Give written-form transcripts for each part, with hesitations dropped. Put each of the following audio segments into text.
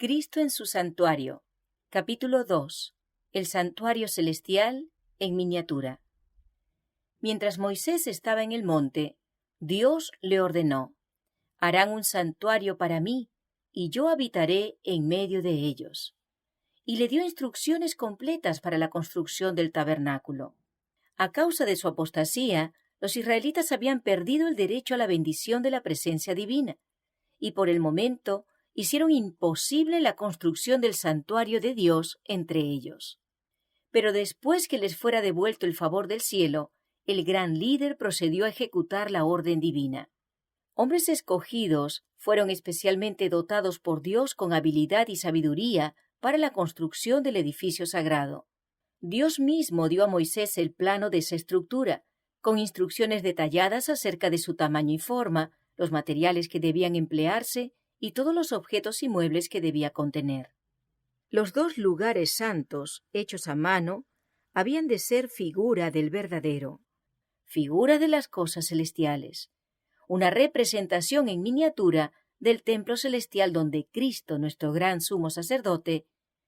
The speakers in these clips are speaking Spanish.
Cristo en su santuario. Capítulo 2. El santuario celestial en miniatura. Mientras Moisés estaba en el monte, Dios le ordenó: «Harán un santuario para mí, y yo habitaré en medio de ellos». Y le dio instrucciones completas para la construcción del tabernáculo. A causa de su apostasía, los israelitas habían perdido el derecho a la bendición de la presencia divina, y por el momento hicieron imposible la construcción del santuario de Dios entre ellos. Pero después que les fuera devuelto el favor del cielo, el gran líder procedió a ejecutar la orden divina. Hombres escogidos fueron especialmente dotados por Dios con habilidad y sabiduría para la construcción del edificio sagrado. Dios mismo dio a Moisés el plano de esa estructura, con instrucciones detalladas acerca de su tamaño y forma, los materiales que debían emplearse y todos los objetos y muebles que debía contener. Los 2 lugares santos, hechos a mano, habían de ser figura del verdadero, figura de las cosas celestiales, una representación en miniatura del templo celestial donde Cristo, nuestro gran sumo sacerdote,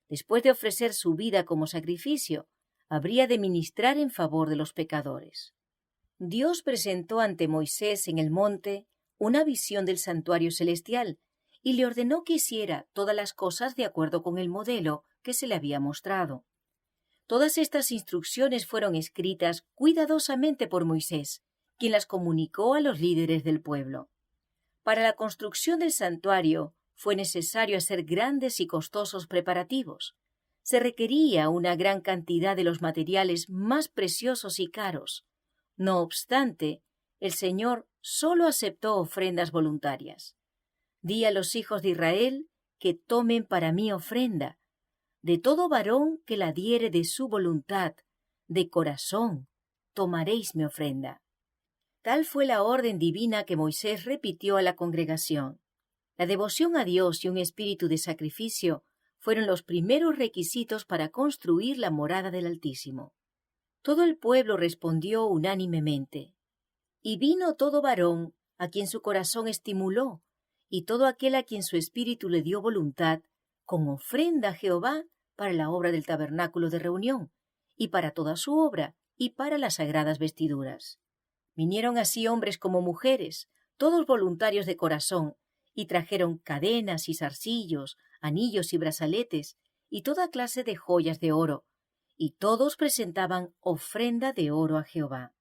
después de ofrecer su vida como sacrificio, habría de ministrar en favor de los pecadores. Dios presentó ante Moisés en el monte una visión del santuario celestial y le ordenó que hiciera todas las cosas de acuerdo con el modelo que se le había mostrado. Todas estas instrucciones fueron escritas cuidadosamente por Moisés, quien las comunicó a los líderes del pueblo. Para la construcción del santuario fue necesario hacer grandes y costosos preparativos. Se requería una gran cantidad de los materiales más preciosos y caros. No obstante, el Señor solo aceptó ofrendas voluntarias. Di a los hijos de Israel que tomen para mí ofrenda. De todo varón que la diere de su voluntad, de corazón, tomaréis mi ofrenda. Tal fue la orden divina que Moisés repitió a la congregación. La devoción a Dios y un espíritu de sacrificio fueron los primeros requisitos para construir la morada del Altísimo. Todo el pueblo respondió unánimemente. Y vino todo varón a quien su corazón estimuló, y todo aquel a quien su espíritu le dio voluntad, con ofrenda a Jehová para la obra del tabernáculo de reunión, y para toda su obra, y para las sagradas vestiduras. Vinieron así hombres como mujeres, todos voluntarios de corazón, y trajeron cadenas y zarcillos, anillos y brazaletes, y toda clase de joyas de oro, y todos presentaban ofrenda de oro a Jehová.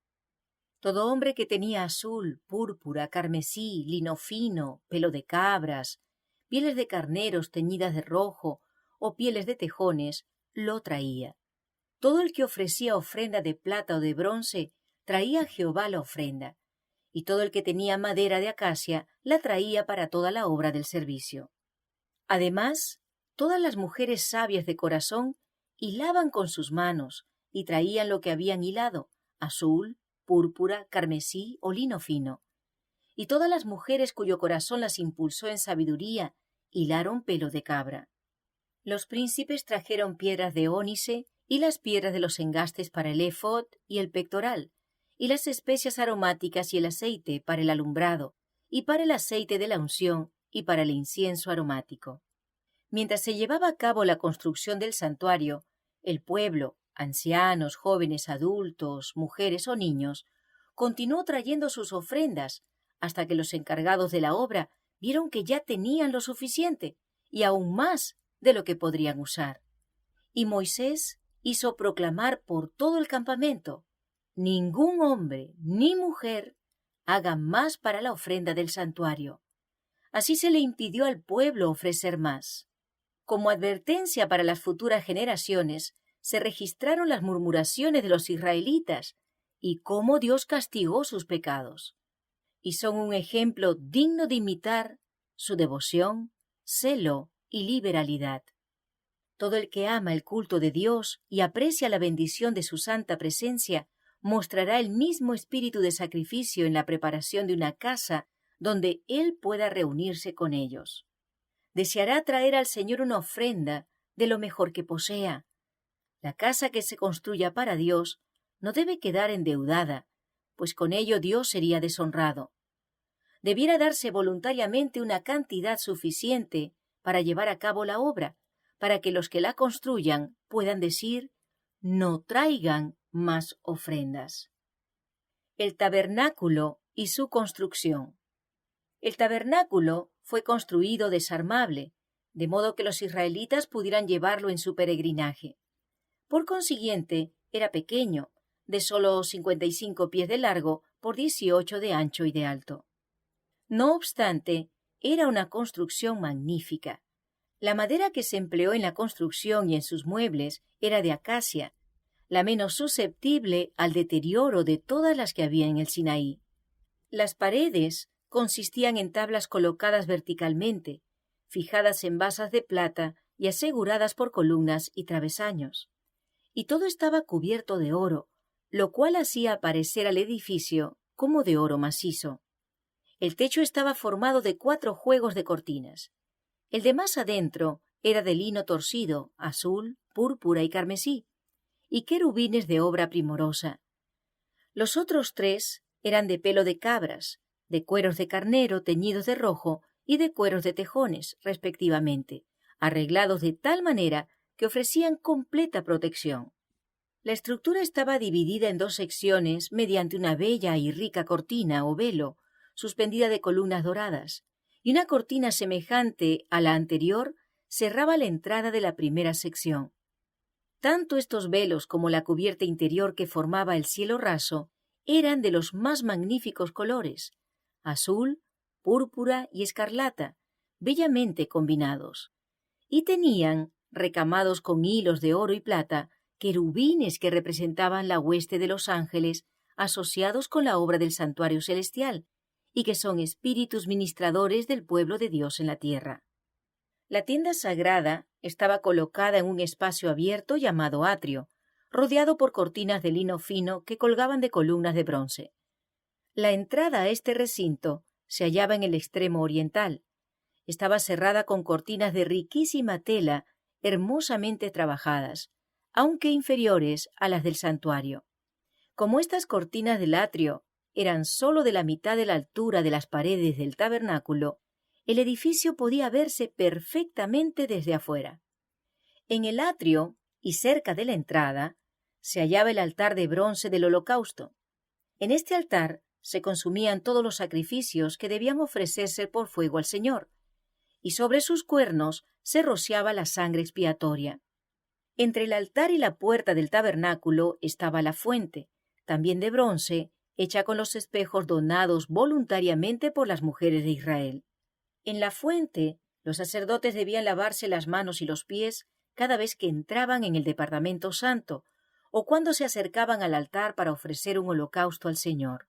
Todo hombre que tenía azul, púrpura, carmesí, lino fino, pelo de cabras, pieles de carneros teñidas de rojo o pieles de tejones, lo traía. Todo el que ofrecía ofrenda de plata o de bronce traía a Jehová la ofrenda, y todo el que tenía madera de acacia la traía para toda la obra del servicio. Además, todas las mujeres sabias de corazón hilaban con sus manos y traían lo que habían hilado, azul, púrpura, carmesí o lino fino. Y todas las mujeres cuyo corazón las impulsó en sabiduría hilaron pelo de cabra. Los príncipes trajeron piedras de ónice y las piedras de los engastes para el éfod y el pectoral, y las especias aromáticas y el aceite para el alumbrado, y para el aceite de la unción, y para el incienso aromático. Mientras se llevaba a cabo la construcción del santuario, el pueblo, ancianos, jóvenes, adultos, mujeres o niños, continuó trayendo sus ofrendas, hasta que los encargados de la obra vieron que ya tenían lo suficiente, y aún más de lo que podrían usar. Y Moisés hizo proclamar por todo el campamento: ningún hombre ni mujer haga más para la ofrenda del santuario. Así se le impidió al pueblo ofrecer más. Como advertencia para las futuras generaciones, se registraron las murmuraciones de los israelitas y cómo Dios castigó sus pecados. Y son un ejemplo digno de imitar su devoción, celo y liberalidad. Todo el que ama el culto de Dios y aprecia la bendición de su santa presencia mostrará el mismo espíritu de sacrificio en la preparación de una casa donde Él pueda reunirse con ellos. Deseará traer al Señor una ofrenda de lo mejor que posea. La casa que se construya para Dios no debe quedar endeudada, pues con ello Dios sería deshonrado. Debiera darse voluntariamente una cantidad suficiente para llevar a cabo la obra, para que los que la construyan puedan decir: no traigan más ofrendas. El tabernáculo y su construcción. El tabernáculo fue construido desarmable, de modo que los israelitas pudieran llevarlo en su peregrinaje. Por consiguiente, era pequeño, de solo 55 pies de largo por 18 de ancho y de alto. No obstante, era una construcción magnífica. La madera que se empleó en la construcción y en sus muebles era de acacia, la menos susceptible al deterioro de todas las que había en el Sinaí. Las paredes consistían en tablas colocadas verticalmente, fijadas en basas de plata y aseguradas por columnas y travesaños. Y todo estaba cubierto de oro, lo cual hacía parecer al edificio como de oro macizo. El techo estaba formado de 4 juegos de cortinas. El de más adentro era de lino torcido, azul, púrpura y carmesí, y querubines de obra primorosa. Los otros 3 eran de pelo de cabras, de cueros de carnero teñidos de rojo y de cueros de tejones, respectivamente, arreglados de tal manera que ofrecían completa protección. La estructura estaba dividida en 2 secciones mediante una bella y rica cortina o velo, suspendida de columnas doradas, y una cortina semejante a la anterior cerraba la entrada de la primera sección. Tanto estos velos como la cubierta interior que formaba el cielo raso eran de los más magníficos colores, azul, púrpura y escarlata, bellamente combinados, y tenían, recamados con hilos de oro y plata, querubines que representaban la hueste de los ángeles asociados con la obra del santuario celestial, y que son espíritus ministradores del pueblo de Dios en la tierra. La tienda sagrada estaba colocada en un espacio abierto llamado atrio, rodeado por cortinas de lino fino que colgaban de columnas de bronce. La entrada a este recinto se hallaba en el extremo oriental. Estaba cerrada con cortinas de riquísima tela, hermosamente trabajadas, aunque inferiores a las del santuario. Como estas cortinas del atrio eran sólo de la mitad de la altura de las paredes del tabernáculo, el edificio podía verse perfectamente desde afuera. En el atrio y cerca de la entrada se hallaba el altar de bronce del holocausto. En este altar se consumían todos los sacrificios que debían ofrecerse por fuego al Señor, y sobre sus cuernos se rociaba la sangre expiatoria. Entre el altar y la puerta del tabernáculo estaba la fuente, también de bronce, hecha con los espejos donados voluntariamente por las mujeres de Israel. En la fuente, los sacerdotes debían lavarse las manos y los pies cada vez que entraban en el departamento santo o cuando se acercaban al altar para ofrecer un holocausto al Señor.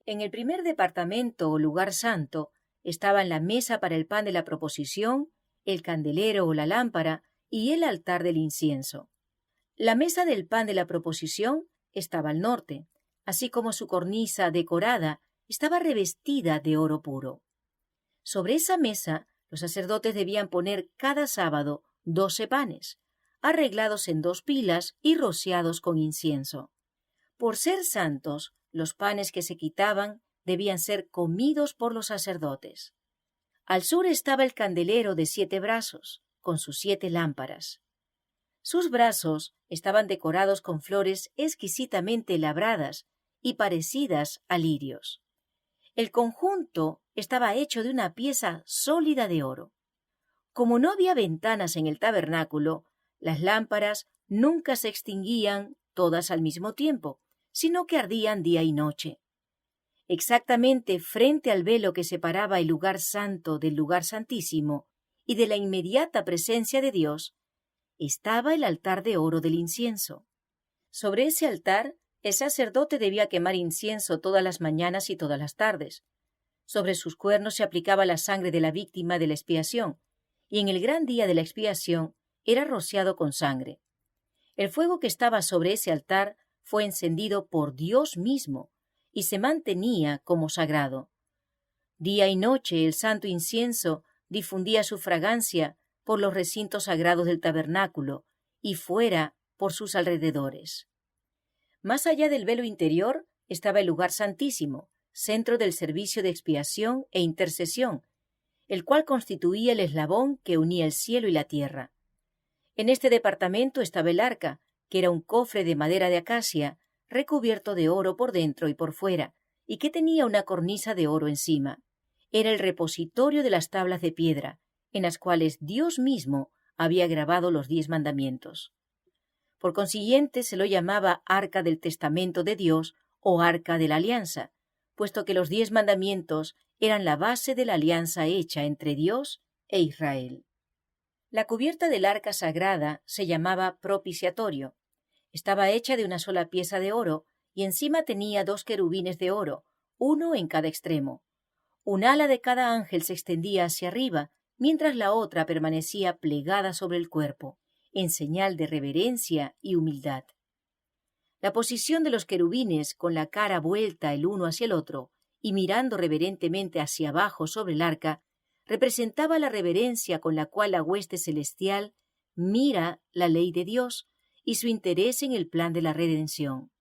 En el primer departamento o lugar santo estaban la mesa para el pan de la proposición, el candelero o la lámpara y el altar del incienso. La mesa del pan de la proposición estaba al norte, así como su cornisa decorada estaba revestida de oro puro. Sobre esa mesa los sacerdotes debían poner cada sábado 12 panes, arreglados en 2 pilas y rociados con incienso. Por ser santos, los panes que se quitaban debían ser comidos por los sacerdotes. Al sur estaba el candelero de 7 brazos, con sus 7 lámparas. Sus brazos estaban decorados con flores exquisitamente labradas y parecidas a lirios. El conjunto estaba hecho de una pieza sólida de oro. Como no había ventanas en el tabernáculo, las lámparas nunca se extinguían todas al mismo tiempo, sino que ardían día y noche. Exactamente frente al velo que separaba el lugar santo del lugar santísimo y de la inmediata presencia de Dios, estaba el altar de oro del incienso. Sobre ese altar, el sacerdote debía quemar incienso todas las mañanas y todas las tardes. Sobre sus cuernos se aplicaba la sangre de la víctima de la expiación, y en el gran día de la expiación era rociado con sangre. El fuego que estaba sobre ese altar fue encendido por Dios mismo, y se mantenía como sagrado. Día y noche el santo incienso difundía su fragancia por los recintos sagrados del tabernáculo y fuera por sus alrededores. Más allá del velo interior estaba el lugar santísimo, centro del servicio de expiación e intercesión, el cual constituía el eslabón que unía el cielo y la tierra. En este departamento estaba el arca, que era un cofre de madera de acacia, recubierto de oro por dentro y por fuera, y que tenía una cornisa de oro encima. Era el repositorio de las tablas de piedra, en las cuales Dios mismo había grabado los 10 mandamientos. Por consiguiente, se lo llamaba Arca del Testamento de Dios o Arca de la Alianza, puesto que los 10 mandamientos eran la base de la alianza hecha entre Dios e Israel. La cubierta del arca sagrada se llamaba propiciatorio. Estaba hecha de una sola pieza de oro y encima tenía 2 querubines de oro, uno en cada extremo. Un ala de cada ángel se extendía hacia arriba, mientras la otra permanecía plegada sobre el cuerpo, en señal de reverencia y humildad. La posición de los querubines, con la cara vuelta el uno hacia el otro y mirando reverentemente hacia abajo sobre el arca, representaba la reverencia con la cual la hueste celestial mira la ley de Dios y su interés en el plan de la redención.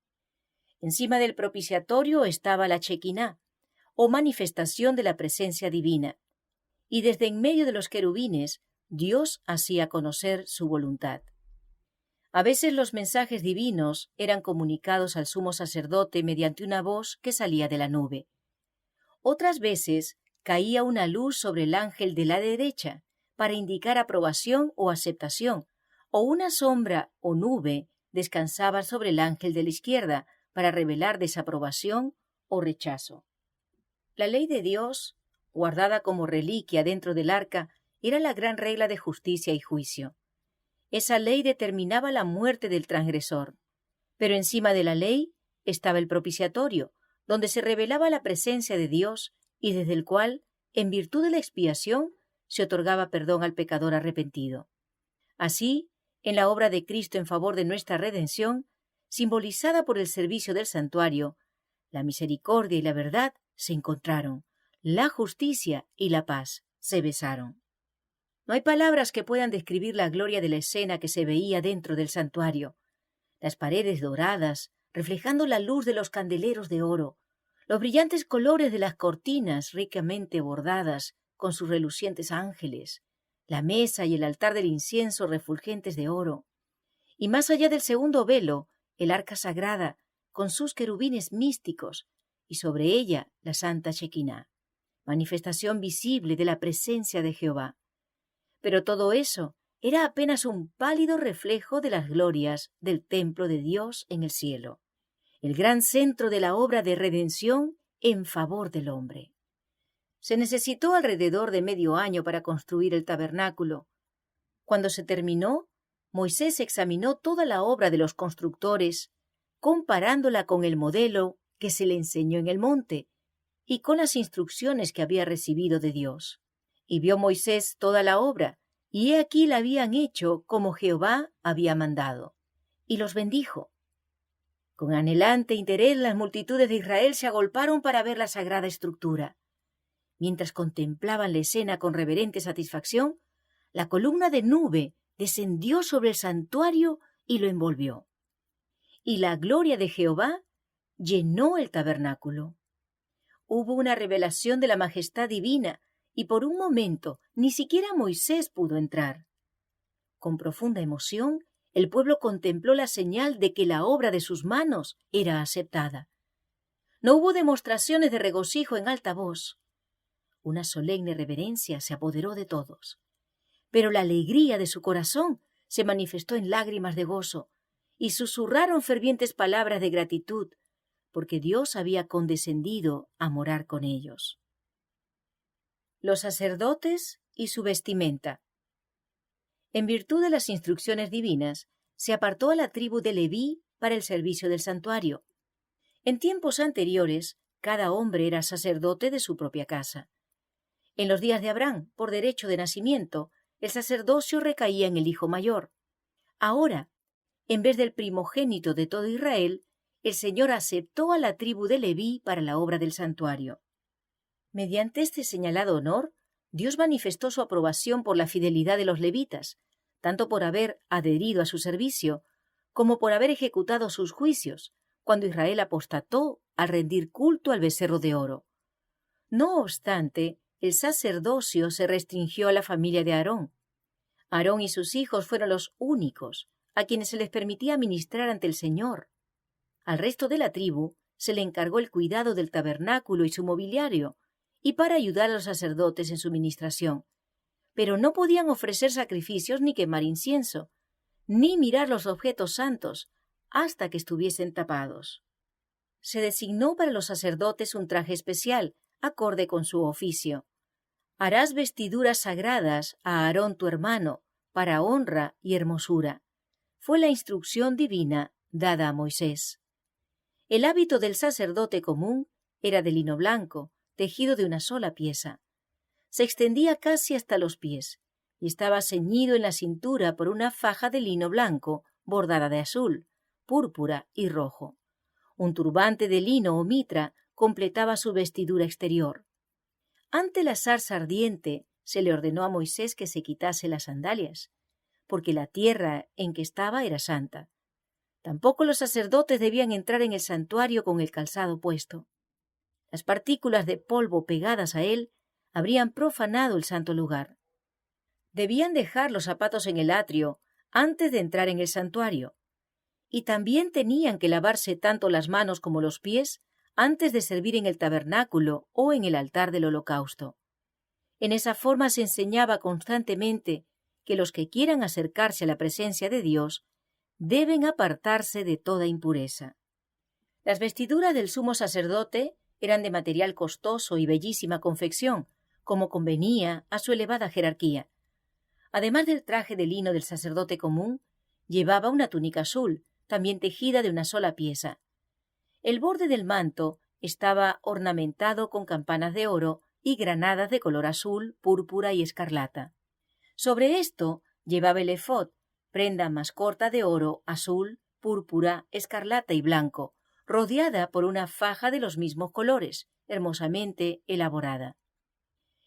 Encima del propiciatorio estaba la Chequiná, o manifestación de la presencia divina, y desde en medio de los querubines Dios hacía conocer su voluntad. A veces los mensajes divinos eran comunicados al sumo sacerdote mediante una voz que salía de la nube. Otras veces caía una luz sobre el ángel de la derecha para indicar aprobación o aceptación, o una sombra o nube descansaba sobre el ángel de la izquierda para revelar desaprobación o rechazo. La ley de Dios, guardada como reliquia dentro del arca, era la gran regla de justicia y juicio. Esa ley determinaba la muerte del transgresor. Pero encima de la ley estaba el propiciatorio, donde se revelaba la presencia de Dios y desde el cual, en virtud de la expiación, se otorgaba perdón al pecador arrepentido. Así, en la obra de Cristo en favor de nuestra redención, simbolizada por el servicio del santuario, la misericordia y la verdad se encontraron, la justicia y la paz se besaron. No hay palabras que puedan describir la gloria de la escena que se veía dentro del santuario. Las paredes doradas, reflejando la luz de los candeleros de oro, los brillantes colores de las cortinas ricamente bordadas con sus relucientes ángeles, la mesa y el altar del incienso refulgentes de oro, y más allá del segundo velo, el arca sagrada, con sus querubines místicos, y sobre ella la santa Chequiná, manifestación visible de la presencia de Jehová. Pero todo eso era apenas un pálido reflejo de las glorias del templo de Dios en el cielo, el gran centro de la obra de redención en favor del hombre. Se necesitó alrededor de medio año para construir el tabernáculo. Cuando se terminó, Moisés examinó toda la obra de los constructores, comparándola con el modelo que se le enseñó en el monte y con las instrucciones que había recibido de Dios. Y vio Moisés toda la obra, y he aquí la habían hecho como Jehová había mandado. Y los bendijo. Con anhelante interés las multitudes de Israel se agolparon para ver la sagrada estructura. Mientras contemplaban la escena con reverente satisfacción, la columna de nube descendió sobre el santuario y lo envolvió. Y la gloria de Jehová llenó el tabernáculo. Hubo una revelación de la majestad divina, y por un momento ni siquiera Moisés pudo entrar. Con profunda emoción, el pueblo contempló la señal de que la obra de sus manos era aceptada. No hubo demostraciones de regocijo en alta voz. Una solemne reverencia se apoderó de todos. Pero la alegría de su corazón se manifestó en lágrimas de gozo, y susurraron fervientes palabras de gratitud, porque Dios había condescendido a morar con ellos. Los sacerdotes y su vestimenta. En virtud de las instrucciones divinas, se apartó a la tribu de Leví para el servicio del santuario. En tiempos anteriores, cada hombre era sacerdote de su propia casa. En los días de Abraham, por derecho de nacimiento, el sacerdocio recaía en el hijo mayor. Ahora, en vez del primogénito de todo Israel, el Señor aceptó a la tribu de Leví para la obra del santuario. Mediante este señalado honor, Dios manifestó su aprobación por la fidelidad de los levitas, tanto por haber adherido a su servicio, como por haber ejecutado sus juicios, cuando Israel apostató al rendir culto al becerro de oro. No obstante, el sacerdocio se restringió a la familia de Aarón. Aarón y sus hijos fueron los únicos a quienes se les permitía ministrar ante el Señor. Al resto de la tribu se le encargó el cuidado del tabernáculo y su mobiliario, y para ayudar a los sacerdotes en su ministración. Pero no podían ofrecer sacrificios ni quemar incienso, ni mirar los objetos santos, hasta que estuviesen tapados. Se designó para los sacerdotes un traje especial, acorde con su oficio. Harás vestiduras sagradas a Aarón tu hermano, para honra y hermosura. Fue la instrucción divina dada a Moisés. El hábito del sacerdote común era de lino blanco, tejido de una sola pieza. Se extendía casi hasta los pies, y estaba ceñido en la cintura por una faja de lino blanco, bordada de azul, púrpura y rojo. Un turbante de lino o mitra completaba su vestidura exterior. Ante la zarza ardiente se le ordenó a Moisés que se quitase las sandalias, porque la tierra en que estaba era santa. Tampoco los sacerdotes debían entrar en el santuario con el calzado puesto. Las partículas de polvo pegadas a él habrían profanado el santo lugar. Debían dejar los zapatos en el atrio antes de entrar en el santuario, y también tenían que lavarse tanto las manos como los pies antes de servir en el tabernáculo o en el altar del holocausto. En esa forma se enseñaba constantemente que los que quieran acercarse a la presencia de Dios deben apartarse de toda impureza. Las vestiduras del sumo sacerdote eran de material costoso y bellísima confección, como convenía a su elevada jerarquía. Además del traje de lino del sacerdote común, llevaba una túnica azul, también tejida de una sola pieza. El borde del manto estaba ornamentado con campanas de oro y granadas de color azul, púrpura y escarlata. Sobre esto llevaba el efod, prenda más corta de oro, azul, púrpura, escarlata y blanco, rodeada por una faja de los mismos colores, hermosamente elaborada.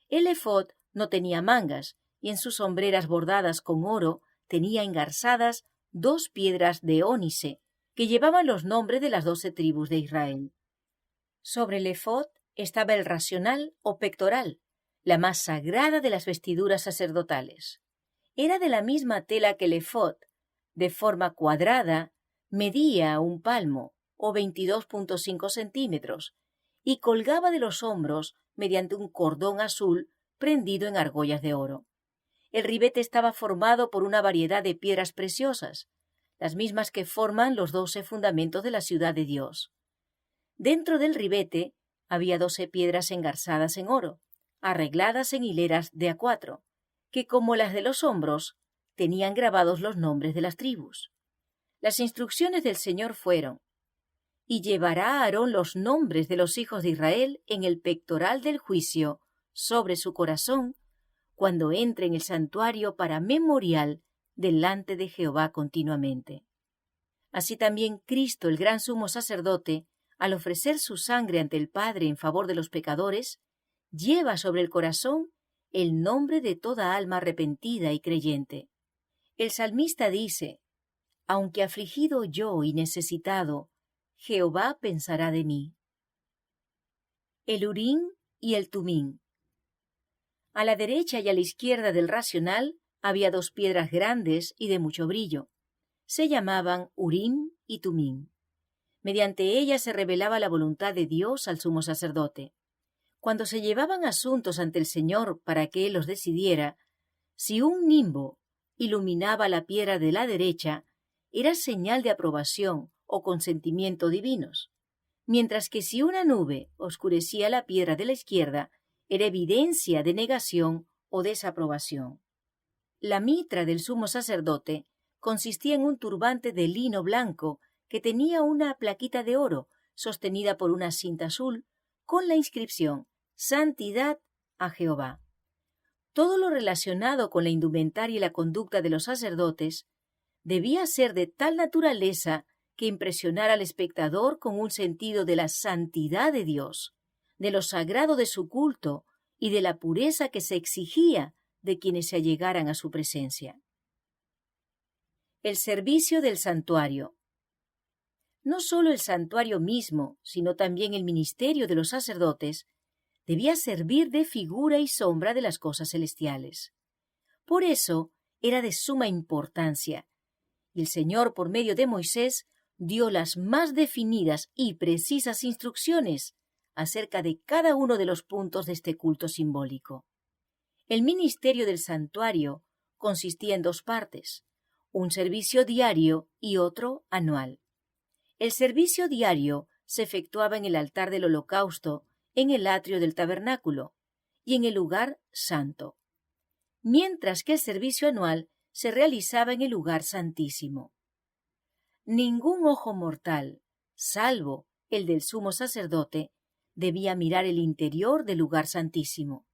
El efod no tenía mangas, y en sus hombreras bordadas con oro tenía engarzadas 2 piedras de ónice, que llevaban los nombres de las 12 tribus de Israel. Sobre el efod estaba el racional o pectoral, la más sagrada de las vestiduras sacerdotales. Era de la misma tela que el efod, de forma cuadrada, medía 1 palmo, o 22.5 centímetros, y colgaba de los hombros mediante un cordón azul prendido en argollas de oro. El ribete estaba formado por una variedad de piedras preciosas, las mismas que forman los 12 fundamentos de la ciudad de Dios. Dentro del ribete había 12 piedras engarzadas en oro, arregladas en hileras de a 4, que, como las de los hombros, tenían grabados los nombres de las tribus. Las instrucciones del Señor fueron: y llevará a Aarón los nombres de los hijos de Israel en el pectoral del juicio, sobre su corazón, cuando entre en el santuario para memorial delante de Jehová continuamente. Así también Cristo, el gran sumo sacerdote, al ofrecer su sangre ante el Padre en favor de los pecadores, lleva sobre el corazón el nombre de toda alma arrepentida y creyente. El salmista dice: aunque afligido yo y necesitado, Jehová pensará de mí. El Urim y el Tumim. A la derecha y a la izquierda del racional había 2 piedras grandes y de mucho brillo. Se llamaban Urim y Tumim. Mediante ellas se revelaba la voluntad de Dios al sumo sacerdote. Cuando se llevaban asuntos ante el Señor para que Él los decidiera, si un nimbo iluminaba la piedra de la derecha, era señal de aprobación o consentimiento divinos, mientras que si una nube oscurecía la piedra de la izquierda, era evidencia de negación o desaprobación. La mitra del sumo sacerdote consistía en un turbante de lino blanco que tenía una plaquita de oro sostenida por una cinta azul con la inscripción «Santidad a Jehová». Todo lo relacionado con la indumentaria y la conducta de los sacerdotes debía ser de tal naturaleza que impresionara al espectador con un sentido de la santidad de Dios, de lo sagrado de su culto y de la pureza que se exigía de quienes se allegaran a su presencia. El servicio del santuario. No solo el santuario mismo, sino también el ministerio de los sacerdotes, debía servir de figura y sombra de las cosas celestiales. Por eso era de suma importancia, y el Señor, por medio de Moisés, dio las más definidas y precisas instrucciones acerca de cada uno de los puntos de este culto simbólico. El ministerio del santuario consistía en 2 partes, un servicio diario y otro anual. El servicio diario se efectuaba en el altar del holocausto, en el atrio del tabernáculo y en el lugar santo, mientras que el servicio anual se realizaba en el lugar santísimo. Ningún ojo mortal, salvo el del sumo sacerdote, debía mirar el interior del lugar santísimo.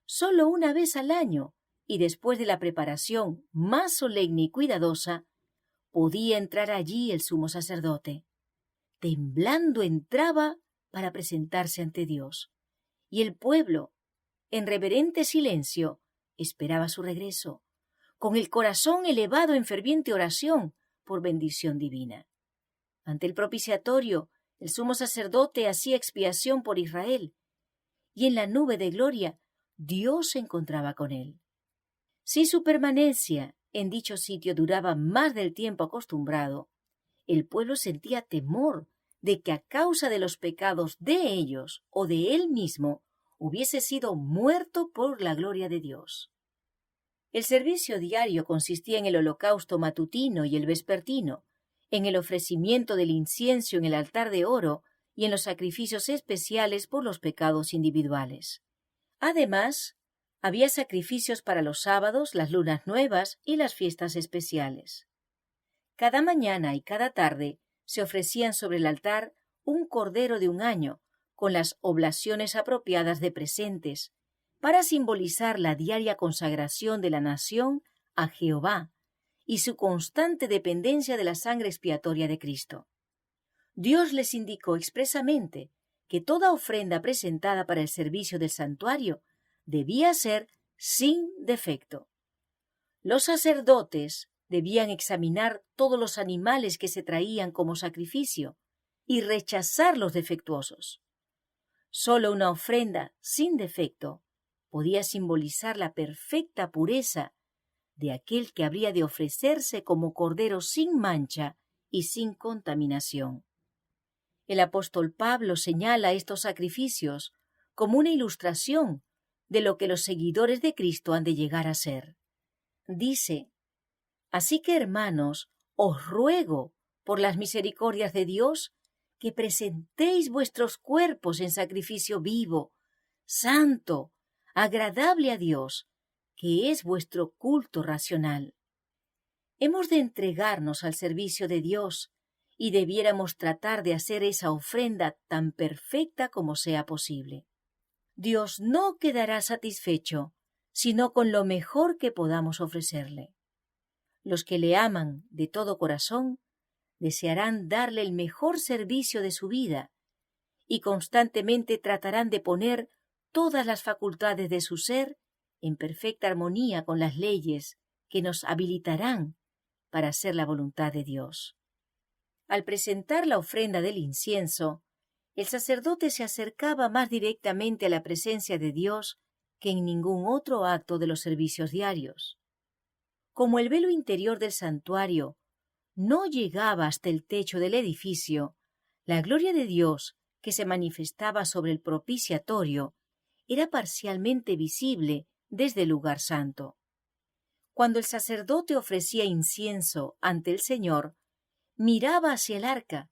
Solo una vez al año, y después de la preparación más solemne y cuidadosa, podía entrar allí el sumo sacerdote. Temblando entraba para presentarse ante Dios, y el pueblo, en reverente silencio, esperaba su regreso, con el corazón elevado en ferviente oración por bendición divina. Ante el propiciatorio, el sumo sacerdote hacía expiación por Israel, y en la nube de gloria Dios se encontraba con él. Si su permanencia en dicho sitio duraba más del tiempo acostumbrado, el pueblo sentía temor de que a causa de los pecados de ellos o de él mismo hubiese sido muerto por la gloria de Dios. El servicio diario consistía en el holocausto matutino y el vespertino, en el ofrecimiento del incienso en el altar de oro y en los sacrificios especiales por los pecados individuales. Además, había sacrificios para los sábados, las lunas nuevas y las fiestas especiales. Cada mañana y cada tarde se ofrecían sobre el altar un cordero de 1 año, con las oblaciones apropiadas de presentes, para simbolizar la diaria consagración de la nación a Jehová y su constante dependencia de la sangre expiatoria de Cristo. Dios les indicó expresamente que toda ofrenda presentada para el servicio del santuario debía ser sin defecto. Los sacerdotes debían examinar todos los animales que se traían como sacrificio y rechazar los defectuosos. Solo una ofrenda sin defecto podía simbolizar la perfecta pureza de aquel que habría de ofrecerse como cordero sin mancha y sin contaminación. El apóstol Pablo señala estos sacrificios como una ilustración de lo que los seguidores de Cristo han de llegar a ser. Dice: «Así que, hermanos, os ruego, por las misericordias de Dios, que presentéis vuestros cuerpos en sacrificio vivo, santo, agradable a Dios, que es vuestro culto racional». Hemos de entregarnos al servicio de Dios y debiéramos tratar de hacer esa ofrenda tan perfecta como sea posible. Dios no quedará satisfecho sino con lo mejor que podamos ofrecerle. Los que le aman de todo corazón desearán darle el mejor servicio de su vida y constantemente tratarán de poner todas las facultades de su ser en perfecta armonía con las leyes que nos habilitarán para hacer la voluntad de Dios. Al presentar la ofrenda del incienso, el sacerdote se acercaba más directamente a la presencia de Dios que en ningún otro acto de los servicios diarios. Como el velo interior del santuario no llegaba hasta el techo del edificio, la gloria de Dios que se manifestaba sobre el propiciatorio era parcialmente visible desde el lugar santo. Cuando el sacerdote ofrecía incienso ante el Señor, miraba hacia el arca,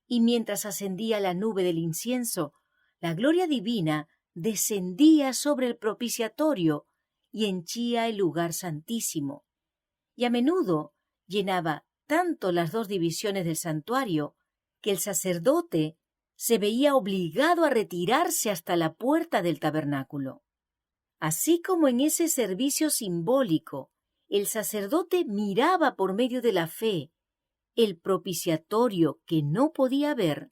y mientras ascendía la nube del incienso, la gloria divina descendía sobre el propiciatorio y henchía el lugar santísimo, y a menudo llenaba tanto las 2 divisiones del santuario que el sacerdote se veía obligado a retirarse hasta la puerta del tabernáculo. Así como en ese servicio simbólico el sacerdote miraba por medio de la fe el propiciatorio que no podía ver,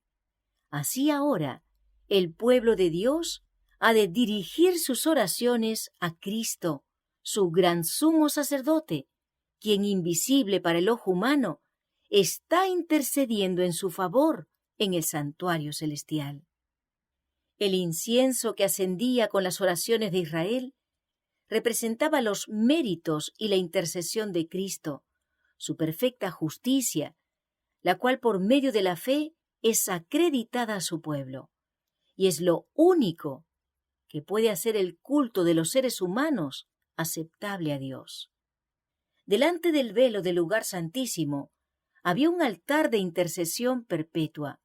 así ahora el pueblo de Dios ha de dirigir sus oraciones a Cristo, su gran sumo sacerdote, quien, invisible para el ojo humano, está intercediendo en su favor en el santuario celestial. El incienso que ascendía con las oraciones de Israel representaba los méritos y la intercesión de Cristo, su perfecta justicia, la cual por medio de la fe es acreditada a su pueblo, y es lo único que puede hacer el culto de los seres humanos aceptable a Dios. Delante del velo del lugar santísimo había un altar de intercesión perpetua,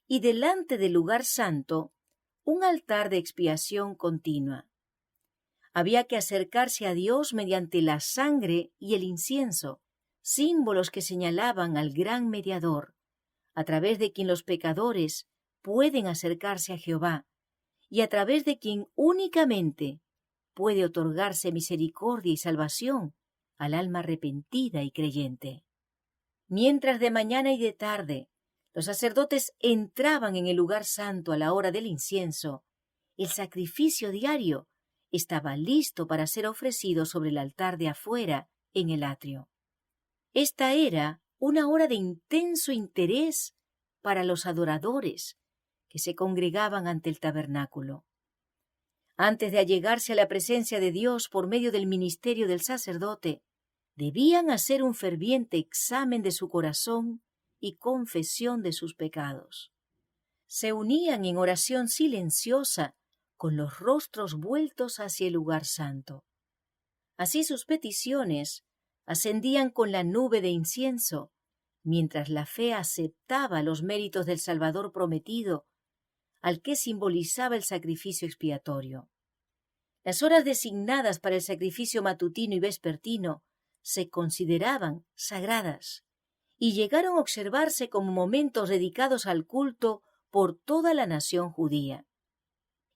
y delante del lugar santo un altar de expiación continua. Había que acercarse a Dios mediante la sangre y el incienso, símbolos que señalaban al gran mediador, a través de quien los pecadores pueden acercarse a Jehová, y a través de quien únicamente puede otorgarse misericordia y salvación al alma arrepentida y creyente. Mientras de mañana y de tarde los sacerdotes entraban en el lugar santo a la hora del incienso, el sacrificio diario estaba listo para ser ofrecido sobre el altar de afuera en el atrio. Esta era una hora de intenso interés para los adoradores que se congregaban ante el tabernáculo. Antes de allegarse a la presencia de Dios por medio del ministerio del sacerdote, debían hacer un ferviente examen de su corazón y confesión de sus pecados. Se unían en oración silenciosa con los rostros vueltos hacia el lugar santo. Así sus peticiones ascendían con la nube de incienso, mientras la fe aceptaba los méritos del Salvador prometido, al que simbolizaba el sacrificio expiatorio. Las horas designadas para el sacrificio matutino y vespertino se consideraban sagradas y llegaron a observarse como momentos dedicados al culto por toda la nación judía.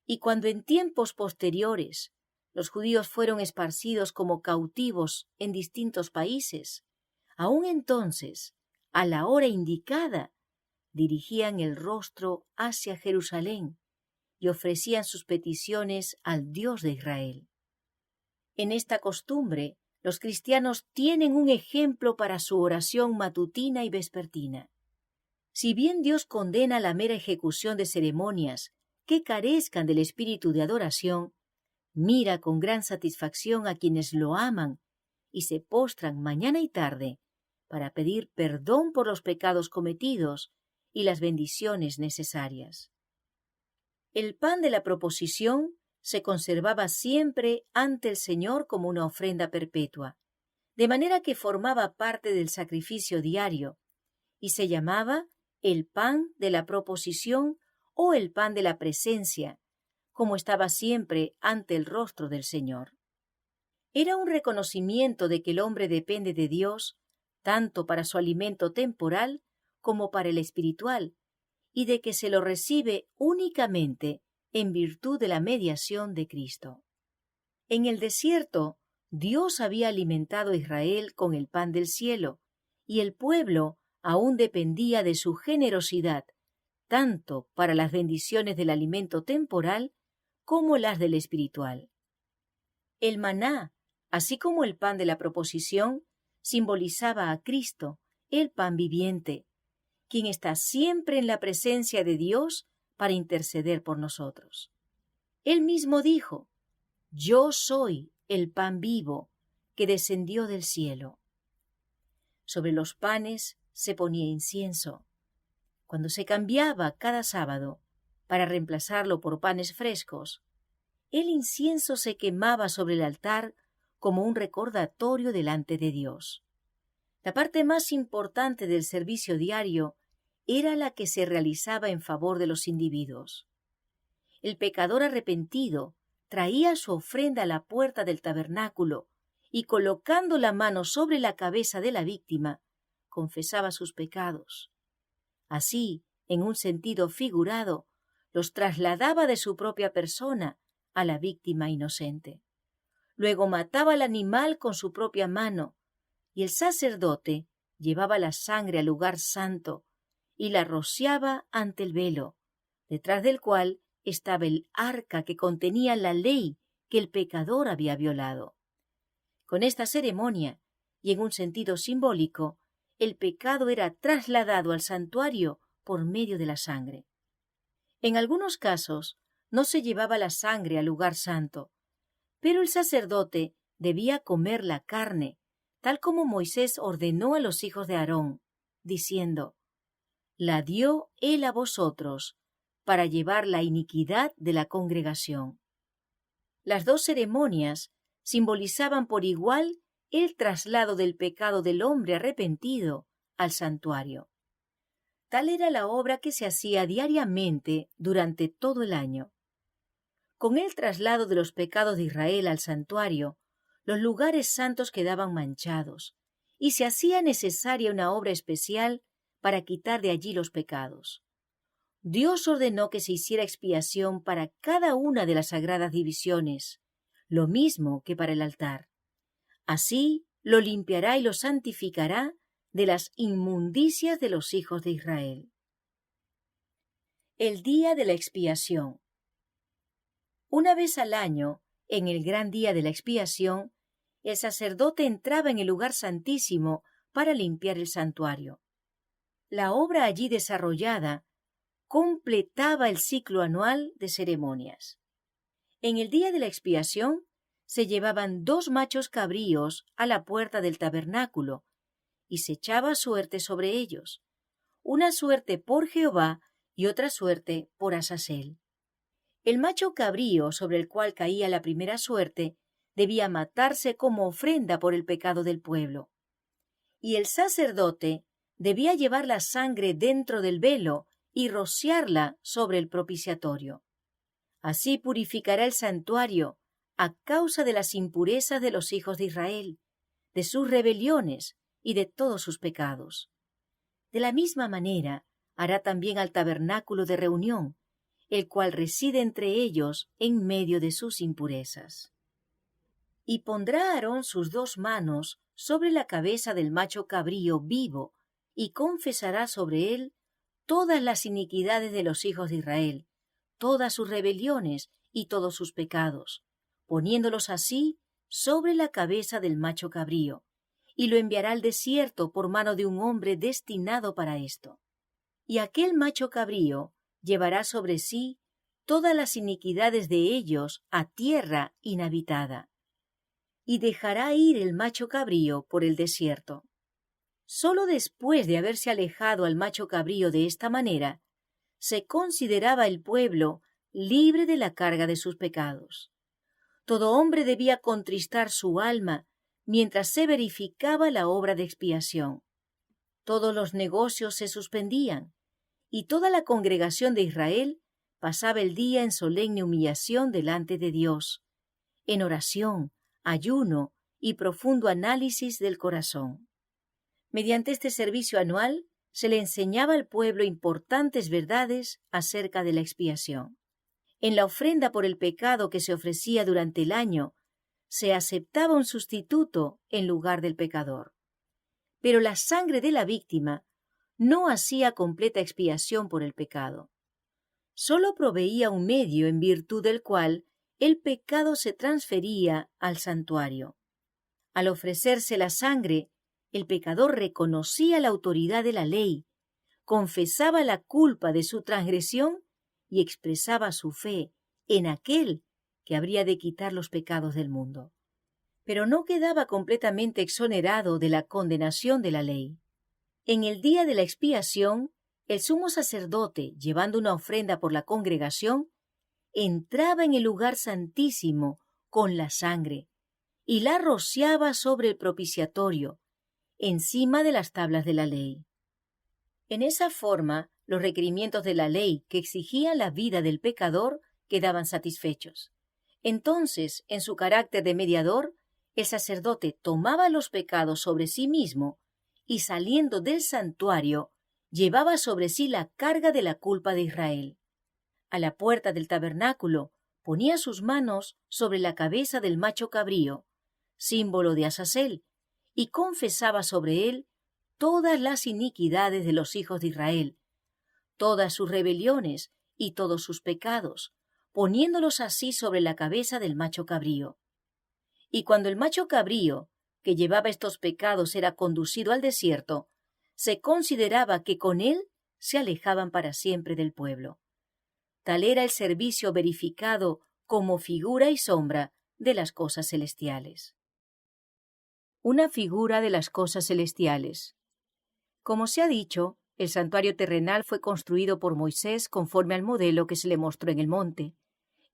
Y cuando en tiempos posteriores los judíos fueron esparcidos como cautivos en distintos países, aún entonces, a la hora indicada, dirigían el rostro hacia Jerusalén y ofrecían sus peticiones al Dios de Israel. En esta costumbre, los cristianos tienen un ejemplo para su oración matutina y vespertina. Si bien Dios condena la mera ejecución de ceremonias que carezcan del espíritu de adoración, mira con gran satisfacción a quienes lo aman y se postran mañana y tarde para pedir perdón por los pecados cometidos y las bendiciones necesarias. El pan de la proposición se conservaba siempre ante el Señor como una ofrenda perpetua, de manera que formaba parte del sacrificio diario, y se llamaba el pan de la proposición o el pan de la presencia, como estaba siempre ante el rostro del Señor. Era un reconocimiento de que el hombre depende de Dios, tanto para su alimento temporal como para el espiritual, y de que se lo recibe únicamente en virtud de la mediación de Cristo. En el desierto, Dios había alimentado a Israel con el pan del cielo, y el pueblo aún dependía de su generosidad, tanto para las bendiciones del alimento temporal como las del espiritual. El maná, así como el pan de la proposición, simbolizaba a Cristo, el pan viviente, quien está siempre en la presencia de Dios para interceder por nosotros. Él mismo dijo: «Yo soy el pan vivo que descendió del cielo». Sobre los panes se ponía incienso. Cuando se cambiaba cada sábado para reemplazarlo por panes frescos, el incienso se quemaba sobre el altar como un recordatorio delante de Dios. La parte más importante del servicio diario era la que se realizaba en favor de los individuos. El pecador arrepentido traía su ofrenda a la puerta del tabernáculo y, colocando la mano sobre la cabeza de la víctima, confesaba sus pecados. Así, en un sentido figurado, los trasladaba de su propia persona a la víctima inocente. Luego mataba al animal con su propia mano, y el sacerdote llevaba la sangre al lugar santo y la rociaba ante el velo, detrás del cual estaba el arca que contenía la ley que el pecador había violado. Con esta ceremonia, y en un sentido simbólico, el pecado era trasladado al santuario por medio de la sangre. En algunos casos, no se llevaba la sangre al lugar santo, pero el sacerdote debía comer la carne, tal como Moisés ordenó a los hijos de Aarón, diciendo: «La dio él a vosotros, para llevar la iniquidad de la congregación». Las dos ceremonias simbolizaban por igual el traslado del pecado del hombre arrepentido al santuario. Tal era la obra que se hacía diariamente durante todo el año. Con el traslado de los pecados de Israel al santuario, los lugares santos quedaban manchados, y se hacía necesaria una obra especial para quitar de allí los pecados. Dios ordenó que se hiciera expiación para cada una de las sagradas divisiones, lo mismo que para el altar. Así lo limpiará y lo santificará de las inmundicias de los hijos de Israel. El día de la expiación. Una vez al año, en el gran día de la expiación, el sacerdote entraba en el lugar santísimo para limpiar el santuario. La obra allí desarrollada completaba el ciclo anual de ceremonias. En el día de la expiación se llevaban 2 machos cabríos a la puerta del tabernáculo y se echaba suerte sobre ellos, una suerte por Jehová y otra suerte por Azazel. El macho cabrío sobre el cual caía la primera suerte debía matarse como ofrenda por el pecado del pueblo, y el sacerdote debía llevar la sangre dentro del velo y rociarla sobre el propiciatorio. Así purificará el santuario a causa de las impurezas de los hijos de Israel, de sus rebeliones y de todos sus pecados. De la misma manera hará también al tabernáculo de reunión, el cual reside entre ellos en medio de sus impurezas. Y pondrá Aarón sus 2 manos sobre la cabeza del macho cabrío vivo, y confesará sobre él todas las iniquidades de los hijos de Israel, todas sus rebeliones y todos sus pecados, poniéndolos así sobre la cabeza del macho cabrío, y lo enviará al desierto por mano de un hombre destinado para esto. Y aquel macho cabrío llevará sobre sí todas las iniquidades de ellos a tierra inhabitada, y dejará ir el macho cabrío por el desierto. Sólo después de haberse alejado al macho cabrío de esta manera, se consideraba el pueblo libre de la carga de sus pecados. Todo hombre debía contristar su alma mientras se verificaba la obra de expiación. Todos los negocios se suspendían, y toda la congregación de Israel pasaba el día en solemne humillación delante de Dios, en oración, ayuno y profundo análisis del corazón. Mediante este servicio anual se le enseñaba al pueblo importantes verdades acerca de la expiación. En la ofrenda por el pecado que se ofrecía durante el año, se aceptaba un sustituto en lugar del pecador. Pero la sangre de la víctima no hacía completa expiación por el pecado. Solo proveía un medio en virtud del cual el pecado se transfería al santuario. Al ofrecerse la sangre, el pecador reconocía la autoridad de la ley, confesaba la culpa de su transgresión y expresaba su fe en aquel que habría de quitar los pecados del mundo. Pero no quedaba completamente exonerado de la condenación de la ley. En el día de la expiación, el sumo sacerdote, llevando una ofrenda por la congregación, entraba en el lugar santísimo con la sangre y la rociaba sobre el propiciatorio, encima de las tablas de la ley. En esa forma, los requerimientos de la ley que exigían la vida del pecador quedaban satisfechos. Entonces, en su carácter de mediador, el sacerdote tomaba los pecados sobre sí mismo y, saliendo del santuario, llevaba sobre sí la carga de la culpa de Israel. A la puerta del tabernáculo ponía sus manos sobre la cabeza del macho cabrío, símbolo de Azazel, y confesaba sobre él todas las iniquidades de los hijos de Israel, todas sus rebeliones y todos sus pecados, poniéndolos así sobre la cabeza del macho cabrío. Y cuando el macho cabrío, que llevaba estos pecados, era conducido al desierto, se consideraba que con él se alejaban para siempre del pueblo. Tal era el servicio verificado como figura y sombra de las cosas celestiales. Una figura de las cosas celestiales. Como se ha dicho, el santuario terrenal fue construido por Moisés conforme al modelo que se le mostró en el monte.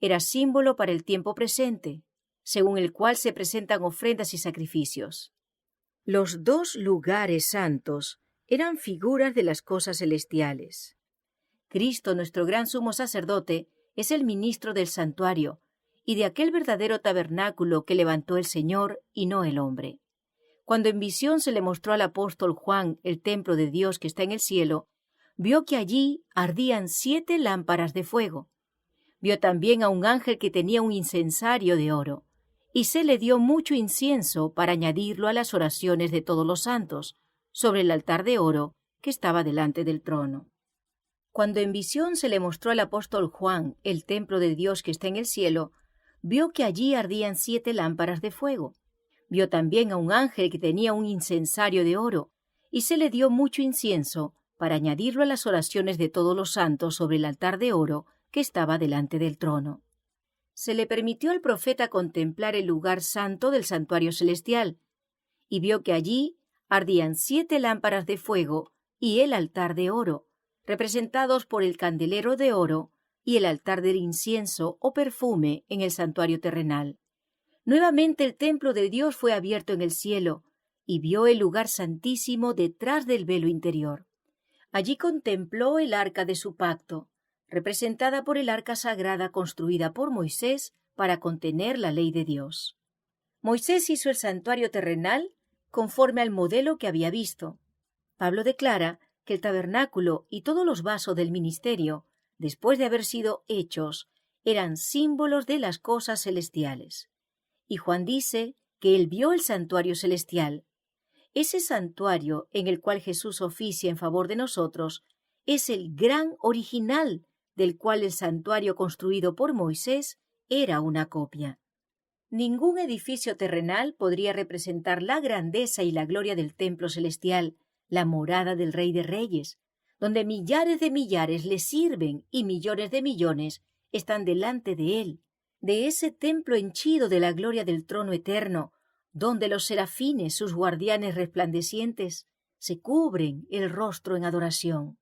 Era símbolo para el tiempo presente, según el cual se presentan ofrendas y sacrificios. Los dos lugares santos eran figuras de las cosas celestiales. Cristo, nuestro gran sumo sacerdote, es el ministro del santuario y de aquel verdadero tabernáculo que levantó el Señor y no el hombre. Cuando en visión se le mostró al apóstol Juan el templo de Dios que está en el cielo, vio que allí ardían 7 lámparas de fuego. Vio también a un ángel que tenía un incensario de oro, y se le dio mucho incienso para añadirlo a las oraciones de todos los santos, sobre el altar de oro que estaba delante del trono. Cuando en visión se le mostró al apóstol Juan el templo de Dios que está en el cielo, vio que allí ardían 7 lámparas de fuego. Vio también a un ángel que tenía un incensario de oro, y se le dio mucho incienso para añadirlo a las oraciones de todos los santos sobre el altar de oro que estaba delante del trono. Se le permitió al profeta contemplar el lugar santo del santuario celestial, y vio que allí ardían 7 lámparas de fuego y el altar de oro, representados por el candelero de oro y el altar del incienso o perfume en el santuario terrenal. Nuevamente el templo de Dios fue abierto en el cielo, y vio el lugar santísimo detrás del velo interior. Allí contempló el arca de su pacto, representada por el arca sagrada construida por Moisés para contener la ley de Dios. Moisés hizo el santuario terrenal conforme al modelo que había visto. Pablo declara que el tabernáculo y todos los vasos del ministerio, después de haber sido hechos, eran símbolos de las cosas celestiales. Y Juan dice que él vio el santuario celestial. Ese santuario en el cual Jesús oficia en favor de nosotros es el gran original del cual el santuario construido por Moisés era una copia. Ningún edificio terrenal podría representar la grandeza y la gloria del templo celestial, la morada del Rey de Reyes, donde millares de millares le sirven y millones de millones están delante de él, de ese templo henchido de la gloria del trono eterno, donde los serafines, sus guardianes resplandecientes, se cubren el rostro en adoración.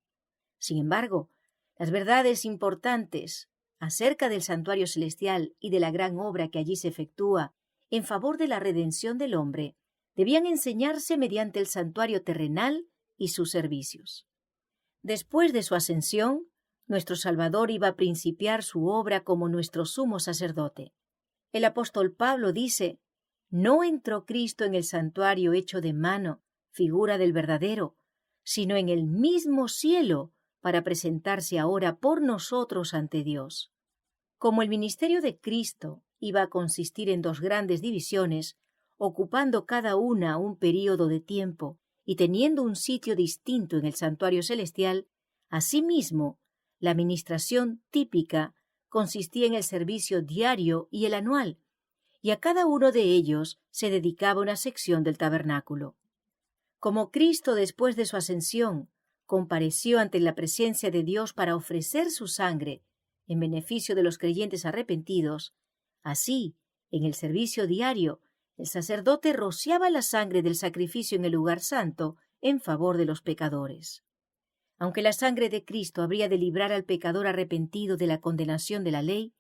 Sin embargo, las verdades importantes acerca del santuario celestial y de la gran obra que allí se efectúa en favor de la redención del hombre debían enseñarse mediante el santuario terrenal y sus servicios. Después de su ascensión, nuestro Salvador iba a principiar su obra como nuestro sumo sacerdote. El apóstol Pablo dice: «No entró Cristo en el santuario hecho de mano, figura del verdadero, sino en el mismo cielo, para presentarse ahora por nosotros ante Dios». Como el ministerio de Cristo iba a consistir en 2 grandes divisiones, ocupando cada una un período de tiempo y teniendo un sitio distinto en el santuario celestial, asimismo, la ministración típica consistía en el servicio diario y el anual, y a cada uno de ellos se dedicaba una sección del tabernáculo. Como Cristo, después de su ascensión, compareció ante la presencia de Dios para ofrecer su sangre en beneficio de los creyentes arrepentidos, así, en el servicio diario, el sacerdote rociaba la sangre del sacrificio en el lugar santo en favor de los pecadores. Aunque la sangre de Cristo habría de librar al pecador arrepentido de la condenación de la ley,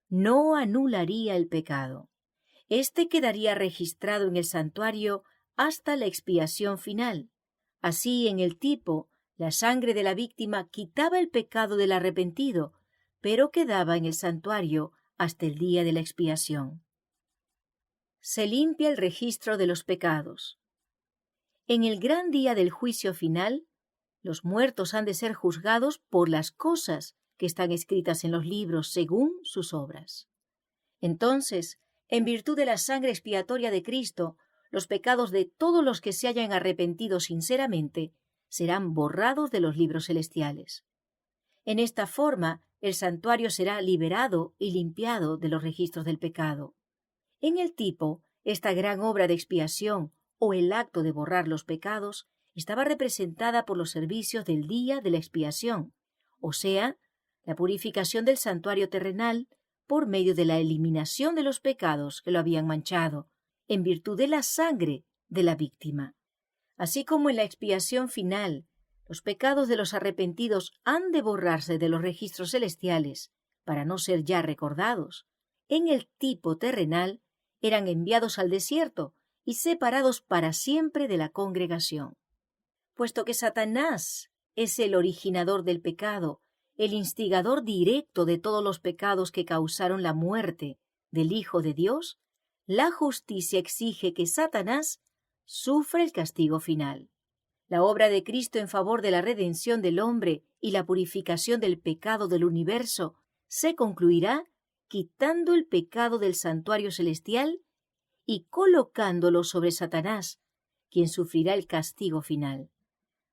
no anularía el pecado. Este quedaría registrado en el santuario hasta la expiación final. Así, en el tipo, la sangre de la víctima quitaba el pecado del arrepentido, pero quedaba en el santuario hasta el día de la expiación. Se limpia el registro de los pecados. En el gran día del juicio final, los muertos han de ser juzgados por las cosas que están escritas en los libros según sus obras. Entonces, en virtud de la sangre expiatoria de Cristo, los pecados de todos los que se hayan arrepentido sinceramente serán borrados de los libros celestiales. En esta forma, el santuario será liberado y limpiado de los registros del pecado. En el tipo, esta gran obra de expiación o el acto de borrar los pecados estaba representada por los servicios del día de la expiación, o sea, la purificación del santuario terrenal por medio de la eliminación de los pecados que lo habían manchado, en virtud de la sangre de la víctima. Así como en la expiación final, los pecados de los arrepentidos han de borrarse de los registros celestiales para no ser ya recordados, en el tipo terrenal eran enviados al desierto y separados para siempre de la congregación. Puesto que Satanás es el originador del pecado, el instigador directo de todos los pecados que causaron la muerte del Hijo de Dios, la justicia exige que Satanás sufra el castigo final. La obra de Cristo en favor de la redención del hombre y la purificación del pecado del universo se concluirá quitando el pecado del santuario celestial y colocándolo sobre Satanás, quien sufrirá el castigo final.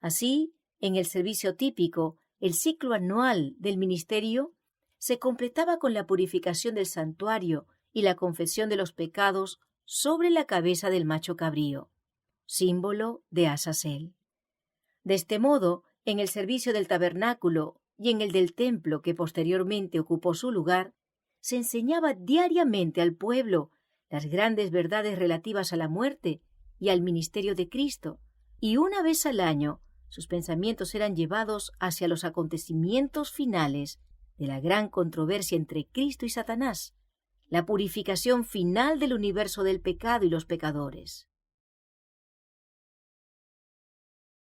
Así, en el servicio típico, el ciclo anual del ministerio se completaba con la purificación del santuario y la confesión de los pecados sobre la cabeza del macho cabrío, símbolo de Azazel. De este modo, en el servicio del tabernáculo y en el del templo que posteriormente ocupó su lugar, se enseñaba diariamente al pueblo las grandes verdades relativas a la muerte y al ministerio de Cristo, y una vez al año sus pensamientos eran llevados hacia los acontecimientos finales de la gran controversia entre Cristo y Satanás, la purificación final del universo del pecado y los pecadores.